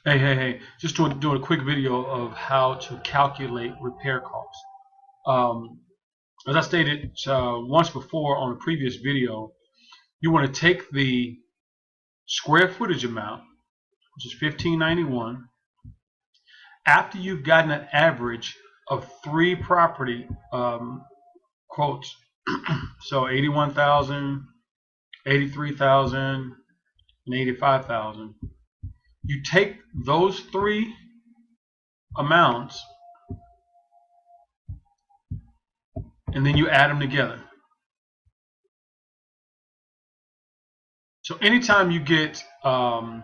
Hey. Just doing a quick video of how to calculate repair costs. As I stated once before on a previous video, you want to take the square footage amount, which is $15.91, after you've gotten an average of 3 property quotes. So 81,000, 83,000, and 85,000. You take those 3 amounts and then you add them together. So anytime you get but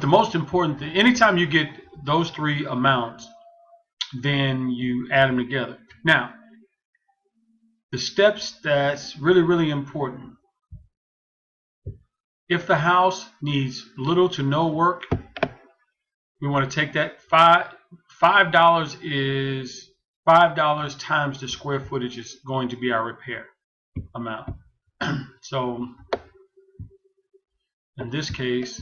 the most important thing, anytime you get those 3 amounts, then you add them together. Now, the steps that's really important. If the house needs little to no work, we want to take that $5 is $5 times the square footage is going to be our repair amount. So in this case,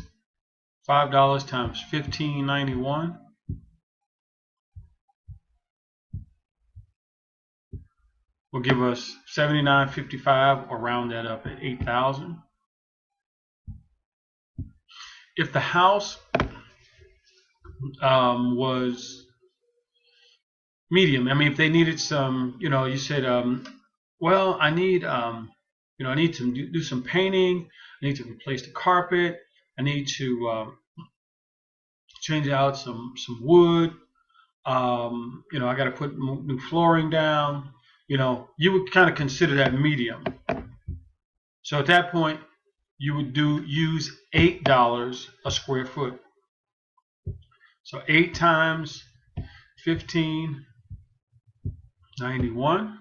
$5 times $15.91 will give us $79.55, or round that up at $8,000. If the house was medium, I mean, if they needed some, you said, well, I need, I need to do some painting, I need to replace the carpet, I need to change out some wood, I got to put new flooring down. You would kind of consider that medium. So at that point, you would use $8 a square foot. So 8 times 15.91,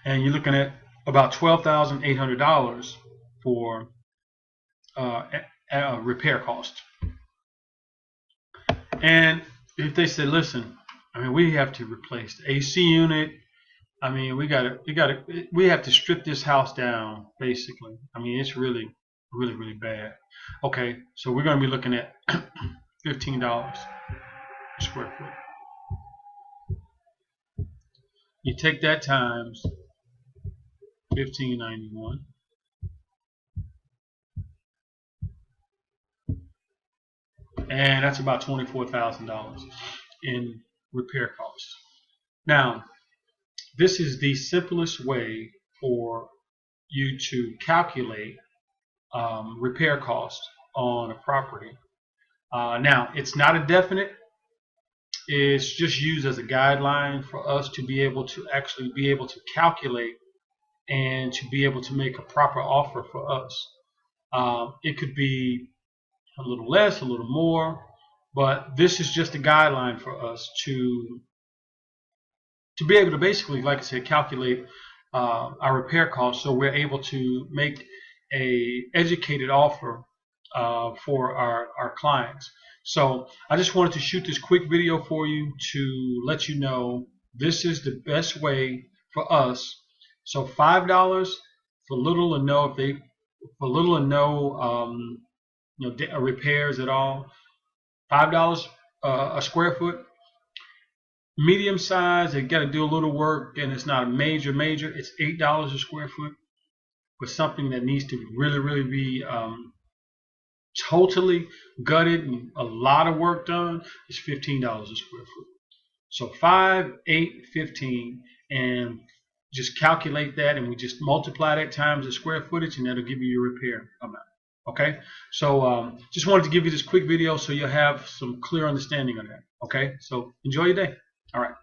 and you're looking at about $12,800 for repair cost. And if they said, listen, I mean, we have to replace the AC unit. I mean, we have to strip this house down, basically. I mean, it's really bad. Okay, so we're going to be looking at $15 a square foot. You take that times $15.91, and that's about $24,000 in repair costs. Now, this is the simplest way for you to calculate repair costs on a property. Now, it's not a definite. It's just used as a guideline for us to be able to actually be able to calculate and to be able to make a proper offer for us. It could be a little less, a little more, but this is just a guideline for us to be able to basically, like I said, calculate our repair costs, so we're able to make a educated offer for our clients. So I just wanted to shoot this quick video for you to let you know this is the best way for us. So $5 for little and no, repairs at all. $5 a square foot. Medium size, they got to do a little work, and it's not a major. It's $8 a square foot. For something that needs to really be totally gutted and a lot of work done, is $15 a square foot. So 5, 8, 15, and just calculate that, and we just multiply that times the square footage, and that'll give you your repair amount. Okay, so just wanted to give you this quick video so you'll have some clear understanding of that. Okay, so enjoy your day. All right.